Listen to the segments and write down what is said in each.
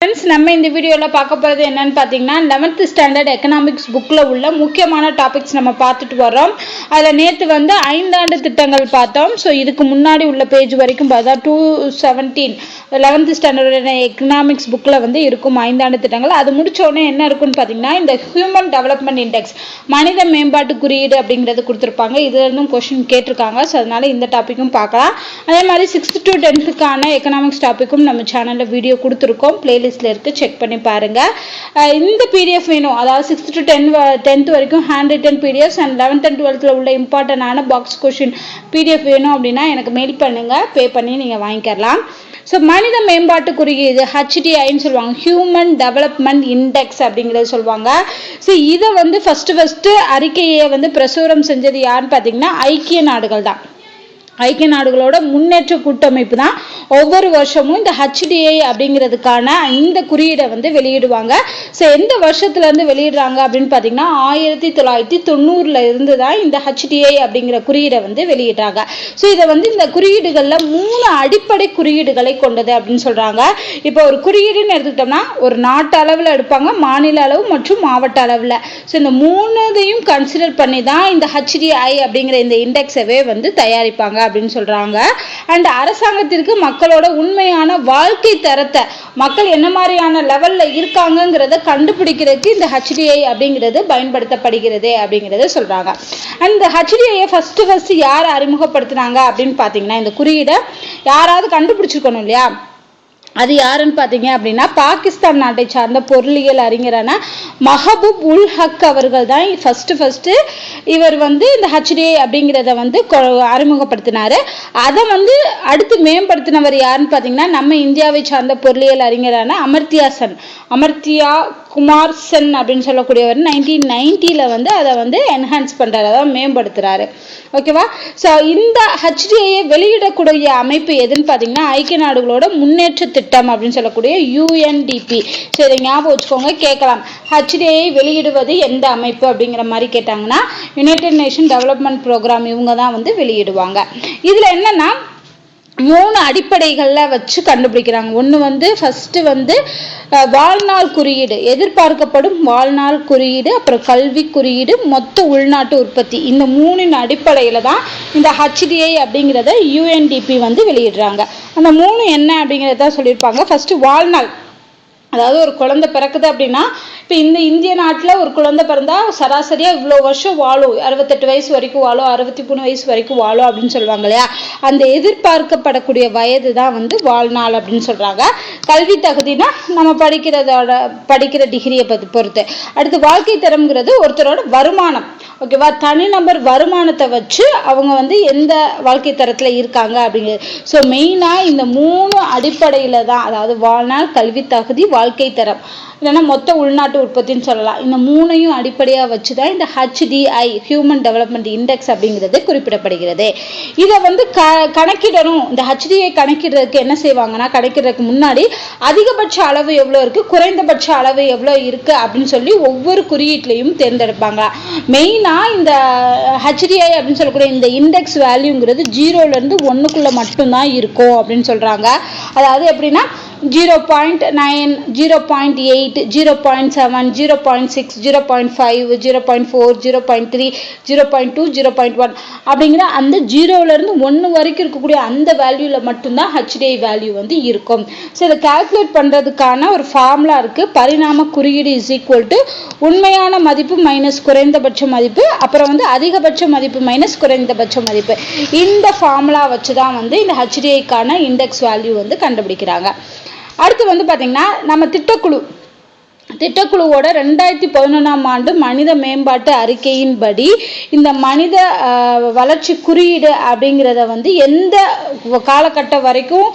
Friends, நம்ம இந்த வீடியோவில் பார்க்க போகிறது என்னன்னு பார்த்தீங்கன்னா 11th ஸ்டாண்டர்ட் எக்கனாமிக்ஸ் புக்கில் உள்ள முக்கியமான டாபிக்ஸ் நம்ம பார்த்துட்டு வரோம். அதில் நேற்று வந்து 5 ஆண்டு திட்டங்கள் பார்த்தோம். ஸோ இதுக்கு முன்னாடி உள்ள பேஜ் வரைக்கும் பார்த்தா 217 11th ஸ்டாண்டர்ட் எக்கனாமிக்ஸ் புக்கில் வந்து இருக்கும் 5 ஆண்டு திட்டங்கள். அது முடித்தோடனே என்ன இருக்குன்னு பார்த்தீங்கன்னா இந்த ஹியூமன் டெவலப்மெண்ட் இண்டெக்ஸ் மனித மேம்பாட்டு குறியீடு அப்படிங்கிறது கொடுத்துருப்பாங்க. இதுல இருந்தும் கொஸ்டின் கேட்டிருக்காங்க. ஸோ அதனால இந்த டாப்பிக்கும் பார்க்கலாம். அதே மாதிரி 6th to 10th எக்கனாமிக்ஸ் டாப்பிக்கும் நம்ம சேனலில் வீடியோ கொடுத்துருக்கோம். பிளேலிஸ்ட் இருக்கு, செக் பண்ணி பாருங்க. இந்த PDF வேணும், அதாவது 6th to 10th வரைக்கும் hand return PDFs and 11th and 12th உள்ள இம்பார்ட்டன்டான பாக்ஸ் கொஸ்டின் PDF வேணும் அப்படின்னா எனக்கு மெயில் பண்ணுங்க, பே பண்ணி நீங்க வாங்கிக்கலாம். ஸோ மனித மேம்பாட்டு குறியீடு HDIன்னு சொல்லுவாங்க, ஹியூமன் டெவலப்மெண்ட் இண்டெக்ஸ் அப்படிங்கிறத சொல்லுவாங்க. ஸோ இதை வந்து ஃபர்ஸ்ட் அறிக்கையை வந்து பிரசுரம் செஞ்சது யாருன்னு பார்த்தீங்கன்னா ஐக்கிய நாடுகள் தான். ஐக்கிய நாடுகளோட முன்னேற்ற கூட்டமைப்பு தான் ஒவ்வொரு வருஷமும் இந்த HDI அப்படிங்கிறதுக்கான இந்த குறியீடை வந்து வெளியிடுவாங்க. ஸோ எந்த வருஷத்துல இருந்து வெளியிடுறாங்க அப்படின்னு பார்த்தீங்கன்னா 1990 இருந்து தான் இந்த HDI அப்படிங்கிற குறியீடை வந்து வெளியிடுறாங்க. ஸோ இதை வந்து இந்த குறியீடுகளில் 3 அடிப்படை குறியீடுகளை கொண்டது அப்படின்னு சொல்றாங்க. இப்போ ஒரு குறியீடுன்னு எடுத்துக்கிட்டோம்னா ஒரு நாட்டு அளவில் எடுப்பாங்க, மாநில அளவு மற்றும் மாவட்ட அளவில். ஸோ இந்த 3ஐயும் கன்சிடர் பண்ணி தான் இந்த HDI அப்படிங்கிற இந்த இண்டெக்ஸவே வந்து தயாரிப்பாங்க அப்படின்னு சொல்றாங்க. அண்ட் அரசாங்கத்திற்கு மக்களோட உண்மையான வாழ்க்கை தரத்தை, மக்கள் என்ன மாதிரியான லெவல்ல இருக்காங்கிறத கண்டுபிடிக்கிறதுக்கு இந்த HDI அப்படிங்கிறது பயன்படுத்தப்படுகிறது அப்படிங்கிறத சொல்றாங்க. அந்த HDI ஃபர்ஸ்ட் யார் அறிமுகப்படுத்தினாங்க அப்படின்னு பாத்தீங்கன்னா இந்த குறியீடை யாராவது கண்டுபிடிச்சிருக்கணும் இல்லையா, அது யாருன்னு பார்த்தீங்க அப்படின்னா பாகிஸ்தான் நாட்டை சார்ந்த பொருளியல் அறிஞரான மஹபூப் உல் ஹக் அவர்கள் தான் ஃபர்ஸ்ட் இவர் வந்து இந்த HDI அப்படிங்கிறத வந்து அறிமுகப்படுத்தினாரு. அதை வந்து அடுத்து மேம்படுத்தினவர் யாருன்னு பார்த்தீங்கன்னா நம்ம இந்தியாவை சார்ந்த பொருளியல் அறிஞரான அமர்த்தியா குமார் சென் அப்படின்னு சொல்லக்கூடியவர் 1990 வந்து அதை வந்து என்ஹான்ஸ் பண்றாரு, அதாவது மேம்படுத்துறாரு. ஓகேவா? ஸோ இந்த HDI வெளியிடக்கூடிய அமைப்பு எதுன்னு பார்த்தீங்கன்னா ஐக்கிய நாடுகளோட முன்னேற்ற திட்டம் அப்படின்னு சொல்லக்கூடிய UNDP. ஸோ இதை ஞாபகம் வச்சுக்கோங்க, கேட்கலாம். HDI வெளியிடுவது எந்த அமைப்பு அப்படிங்கிற மாதிரி கேட்டாங்கன்னா யுனைடெட் நேஷன் டெவலப்மெண்ட் ப்ரோக்ராம் இவங்க தான் வந்து வெளியிடுவாங்க. இதுல என்னன்னா 3 அடிப்படைகள்ல வச்சு கண்டுபிடிக்கிறாங்க. ஒன்று வந்து ஃபர்ஸ்ட் வந்து வாழ்நாள் குறியீடு, எதிர்பார்க்கப்படும் வாழ்நாள் குறியீடு, அப்புறம் கல்வி குறியீடு, மொத்த உள்நாட்டு உற்பத்தி. இந்த 3 அடிப்படையில தான் இந்த HDI அப்படிங்கிறத UNDP வந்து வெளியிடுறாங்க. அந்த 3 என்ன அப்படிங்கிறத சொல்லியிருப்பாங்க. ஃபர்ஸ்ட் வாழ்நாள், அதாவது ஒரு குழந்தை பிறக்குது அப்படின்னா இப்போ இந்த இந்திய நாட்டில் ஒரு குழந்தை பிறந்தா சராசரியாக இவ்வளோ வருஷம் வாழும், 68 வயசு வரைக்கும் வாழும், 63 வயசு வரைக்கும் வாழும் அப்படின்னு சொல்லுவாங்க இல்லையா, அந்த எதிர்பார்க்கப்படக்கூடிய வயது தான் வந்து வாழ்நாள் அப்படின்னு சொல்றாங்க. கல்வி தகுதினா நம்ம படிக்கிற டிகிரியை பொறுத்து. அடுத்து வாழ்க்கை தரம்ங்கிறது ஒருத்தரோட வருமானம். ஓகேவா? தனிநபர் வருமானத்தை வச்சு அவங்க வந்து எந்த வாழ்க்கை தரத்தில் இருக்காங்க அப்படிங்கிறது. ஸோ மெயினாக இந்த 3 அடிப்படையில் தான், அதாவது வாழ்நாள், கல்வி தகுதி, வாழ்க்கை தரம், இல்லைன்னா மொத்த உள்நாட்டு உற்பத்தின்னு சொல்லலாம். இந்த 3ஐயும் அடிப்படையாக வச்சு தான் இந்த HDI ஹியூமன் டெவலப்மெண்ட் இண்டெக்ஸ் அப்படிங்கிறது குறிப்பிடப்படுகிறது. இதை வந்து கணக்கிடணும். இந்த HDI கணக்கிடுறதுக்கு என்ன செய்வாங்கன்னா, கணக்கிடுறதுக்கு முன்னாடி அதிகபட்ச அளவு எவ்வளோ இருக்கு, குறைந்தபட்ச அளவு எவ்வளோ இருக்கு அப்படின்னு சொல்லி ஒவ்வொரு குறியீட்லையும் தேர்ந்தெடுப்பாங்க. மெயினாக இந்த HDI அப்படின்னு சொல்லக்கூடிய இந்த இண்டெக்ஸ் வேல்யூங்கிறது 0ல இருந்து 1க்குள்ள மட்டும்தான் இருக்கும் அப்படின்னு சொல்றாங்க. அதாவது எப்படின்னா 0.9, 0.8, 0.7, 0.6, 0.5, 0.4, 0.3, 0.2, 0.1 அப்படிங்கிற அந்த 0ல இருந்து 1 வரைக்கும் இருக்கக்கூடிய அந்த வேல்யூல மட்டும்தான் HDI வேல்யூ வந்து இருக்கும். ஸோ இதை கால்குலேட் பண்றதுக்கான ஒரு ஃபார்முலா இருக்கு. பரிணாம குறியீடு இஸ் ஈக்குவல் டு உண்மையான மதிப்பு மைனஸ் குறைந்தபட்ச மதிப்பு, அப்புறம் வந்து அதிகபட்ச மதிப்பு மைனஸ் குறைந்தபட்ச மதிப்பு. இந்த ஃபார்முலா வச்சுதான் வந்து இந்த HDIக்கான இண்டெக்ஸ் வேல்யூ வந்து கண்டுபிடிக்கிறாங்க. அடுத்து வந்து பாத்தீங்கன்னா நம்ம திட்டக்குழுவோட 2011 ஆண்டு மனித மேம்பாட்டு அறிக்கையின்படி இந்த மனித வளர்ச்சி குறியீடு அப்படிங்கிறத வந்து எந்த காலகட்டம் வரைக்கும்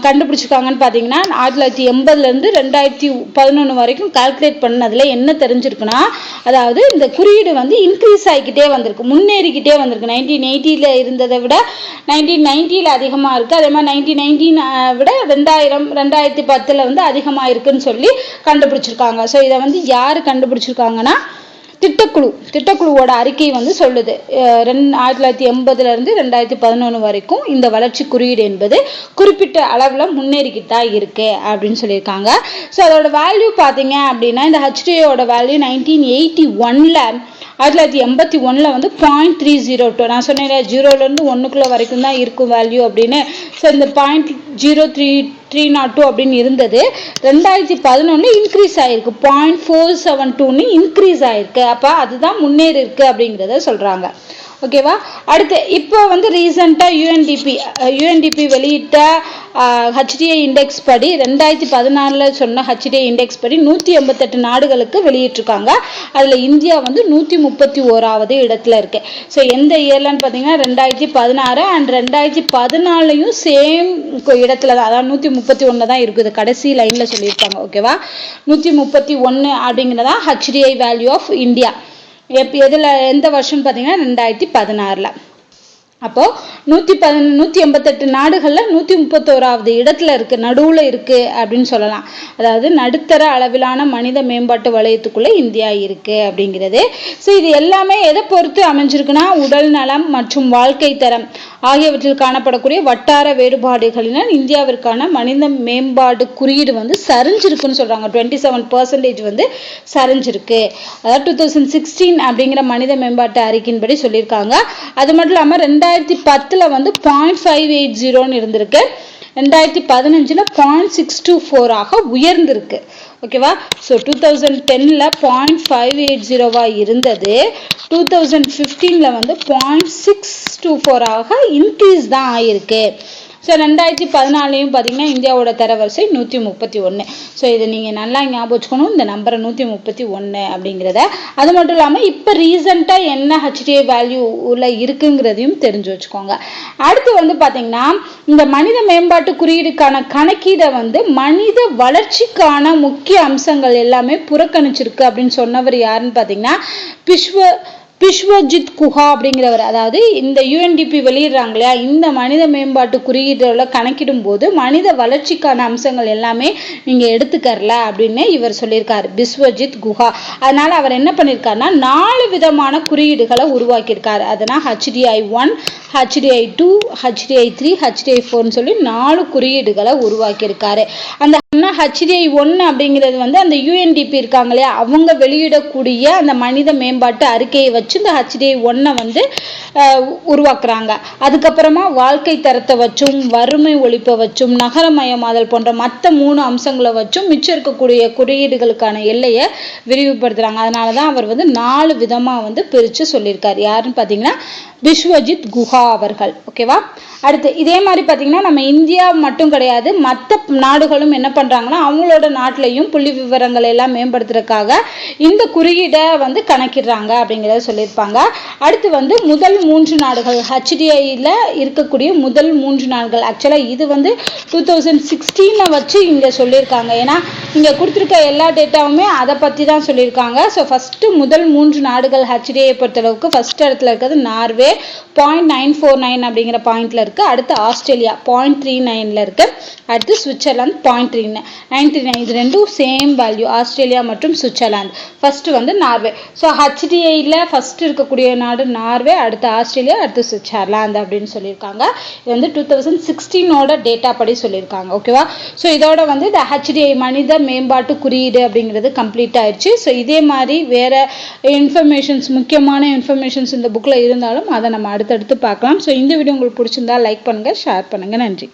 கண்டுபிடிச்சிருக்காங்கன்னு பார்த்தீங்கன்னா 1980 இருந்து 2011 வரைக்கும் கால்குலேட் பண்ணதுல என்ன தெரிஞ்சிருக்குன்னா, அதாவது இந்த குறியீடு வந்து இன்க்ரீஸ் ஆகிக்கிட்டே வந்திருக்கு, முன்னேறிக்கிட்டே வந்திருக்கு. 1980 இருந்ததை விட 1990 அதிகமாக இருக்குது. அதே மாதிரி 1919 விட 2010 வந்து அதிகமாக இருக்குன்னு சொல்லி கண்டுபிடிச்சிருக்காங்க. ஸோ இதை வந்து யார் கண்டுபிடிச்சிருக்காங்கன்னா திட்டக்குழுவோட அறிக்கை வந்து சொல்லுது 1980 இருந்து 2011 வரைக்கும் இந்த வளர்ச்சி குறியீடு என்பது குறிப்பிட்ட அளவில் முன்னேறிக்கிட்டு தான் இருக்கு அப்படின்னு சொல்லியிருக்காங்க. ஸோ அதோட வேல்யூ பார்த்தீங்க அப்படின்னா இந்த HDAயோட வேல்யூ 1981ல் 1981 வந்து 0.302 நான் சொன்னேன் 0லேருந்து 1 வரைக்கும் தான் இருக்கும் வேல்யூ அப்படின்னு. ஸோ இந்த 0.0302 அப்படின்னு இருந்தது 2011 இன்க்ரீஸ் ஆயிருக்கு 0.472 இன்க்ரீஸ் ஆயிருக்கு. அப்போ அதுதான் முன்னேறி இருக்கு அப்படிங்கிறத சொல்றாங்க. ஓகேவா. அடுத்து இப்போ வந்து ரீசெண்டாக யூஎன்டிபி வெளியிட்ட HDA இண்டெக்ஸ் படி 2016 சொன்ன HDA இண்டெக்ஸ் படி 188 நாடுகளுக்கு வெளியிட்டிருக்காங்க. அதில் இந்தியா வந்து 131வது இடத்துல இருக்கு. ஸோ எந்த இயர்லன்னு பார்த்தீங்கன்னா 2016 அண்ட் 2014 சேம் இடத்துல தான், அதாவது 131 தான் இருக்குது. கடைசி லைனில் சொல்லியிருப்பாங்க. ஓகேவா. 131 அப்படிங்கிறதா HDA வேல்யூ ஆஃப் இந்தியா. எதில் எந்த வருஷம்னு பார்த்தீங்கன்னா 2016. அப்போ 188 நாடுகளில் 131வது இடத்துல இருக்கு, நடுவில் இருக்கு அப்படின்னு சொல்லலாம். அதாவது நடுத்தர அளவிலான மனித மேம்பாட்டு வலயத்துக்குள்ள இந்தியா இருக்கு அப்படிங்கிறது. ஸோ இது எல்லாமே எதை பொறுத்து அமைஞ்சிருக்குன்னா உடல் நலம் மற்றும் வாழ்க்கை தரம் ஆகியவற்றில் காணப்படக்கூடிய வட்டார வேறுபாடுகளினால் இந்தியாவிற்கான மனித மேம்பாடு குறியீடு வந்து சரிஞ்சிருக்குன்னு சொல்றாங்க. 27% வந்து சரிஞ்சிருக்கு. அதாவது 2016 அப்படிங்கிற மனித மேம்பாட்டு அறிக்கையின்படி சொல்லியிருக்காங்க. அது மட்டும் இல்லாமல் 2010 வந்து 0.580 இருந்திருக்கு. 2015 0.624 உயர்ந்திருக்கு. ஓகேவா. ஸோ 2010 0.580 இருந்தது. 2015 வந்து 0.624 இன்க்ரீஸ் தான் ஆயிருக்கு. ஸோ 2014 பார்த்தீங்கன்னா இந்தியாவோட தரவரிசை 131. ஸோ இதை நீங்கள் நல்லா ஞாபகம் வச்சுக்கணும், இந்த நம்பரை 131 அப்படிங்கிறத. அது மட்டும் இல்லாமல் இப்போ ரீசெண்டாக என்ன HDA வேல்யூவில் இருக்குங்கிறதையும் தெரிஞ்சு வச்சுக்கோங்க. அடுத்து வந்து பார்த்தீங்கன்னா இந்த மனித மேம்பாட்டு குறியீடுக்கான கணக்கீடை வந்து மனித வளர்ச்சிக்கான முக்கிய அம்சங்கள் எல்லாமே புறக்கணிச்சிருக்கு அப்படின்னு சொன்னவர் யாருன்னு பார்த்தீங்கன்னா பிஸ்வஜித் குஹா அப்படிங்கிறவர். அதாவது இந்த யூஎன்டிபி வெளியிடுறாங்க இல்லையா, இந்த மனித மேம்பாட்டு குறியீடுல கணக்கிடும் போது மனித வளர்ச்சிக்கான அம்சங்கள் எல்லாமே நீங்க எடுத்துக்கறல அப்படின்னு இவர் சொல்லியிருக்காரு, பிஸ்வஜித் குஹா. அதனால அவர் என்ன பண்ணியிருக்காருன்னா 4 விதமான குறியீடுகளை உருவாக்கியிருக்காரு. அதனால் HDI1, HDI2, HDI3, HDI4 சொல்லி 4 குறியீடுகளை உருவாக்கியிருக்காரு. அந்த HDI1 அப்படிங்கிறது வந்து அந்த யூஎன்டிபி இருக்காங்க இல்லையா, அவங்க வெளியிடக்கூடிய அந்த மனித மேம்பாட்டு அறிக்கையை வச்சு இந்த HDI1 வந்து உருவாக்குறாங்க. அதுக்கப்புறமா வாழ்க்கை தரத்தை வச்சும் வறுமை ஒழிப்பை வச்சும் நகரமயமாதல் போன்ற மற்ற 3 அம்சங்களை வச்சும் மிச்சம் இருக்கக்கூடிய குறியீடுகளுக்கான எல்லையை விரிவுபடுத்துறாங்க. அதனாலதான் அவர் வந்து 4 விதமா வந்து பிரிச்சு சொல்லியிருக்காரு. யாருன்னு பாத்தீங்கன்னா பிஸ்வஜித் குஹா அவர்கள். ஓகேவா. அடுத்து இதே மாதிரி பார்த்தீங்கன்னா நம்ம இந்தியா மட்டும் கிடையாது, மற்ற நாடுகளும் என்ன பண்ணுறாங்கன்னா அவங்களோட நாட்டிலையும் புள்ளி விவரங்களை எல்லாம் மேம்படுத்துறதுக்காக இந்த குறியீடை வந்து கணக்கிடுறாங்க அப்படிங்கிறத சொல்லியிருப்பாங்க. அடுத்து வந்து முதல் 3 நாடுகள் HDIயில் இருக்கக்கூடிய முதல் 3 நாடுகள். ஆக்சுவலாக இது வந்து 2016 வச்சு இங்கே சொல்லியிருக்காங்க. ஏன்னா இங்கே கொடுத்துருக்க எல்லா டேட்டாவுமே அதை பற்றி தான் சொல்லியிருக்காங்க. ஸோ ஃபஸ்ட்டு முதல் 3 நாடுகள் HDI பொறுத்தளவுக்கு ஃபஸ்ட் இடத்துல இருக்கிறது நார்வே 0.949 அப்படிங்கிற பாயிண்ட்ல இருக்கு. அடுத்து ஆஸ்திரேலியா 0.39 இருக்கு. அடுத்து சுவிட்சர்லாந்து 0.39. இது ரெண்டும் சேம் வேல்யூ, ஆஸ்திரேலியா மற்றும் சுவிட்சர்லாந்து. ஃபர்ஸ்ட் வந்து நார்வே. ஸோ HDIயில் ஃபர்ஸ்ட் இருக்கக்கூடிய நாடு நார்வே, அடுத்து ஆஸ்திரேலியா, அடுத்து சுவிட்சர்லாந்து அப்படின்னு சொல்லியிருக்காங்க. இது வந்து 2016 டேட்டா படி சொல்லியிருக்காங்க. ஓகேவா. ஸோ இதோட வந்து இந்த HDI மனித மேம்பாட்டு குறியீடு அப்படிங்கிறது கம்ப்ளீட் ஆயிடுச்சு. ஸோ இதே மாதிரி வேற இன்ஃபர்மேஷன்ஸ், முக்கியமான இன்ஃபர்மேஷன்ஸ் இந்த புக்கில் இருந்தாலும் அதை நம்ம அடுத்தடுத்து பார்க்கலாம். ஸோ இந்த வீடியோ உங்களுக்கு பிடிச்சிருந்தா லைக் பண்ணுங்க, ஷேர் பண்ணுங்க. நன்றி.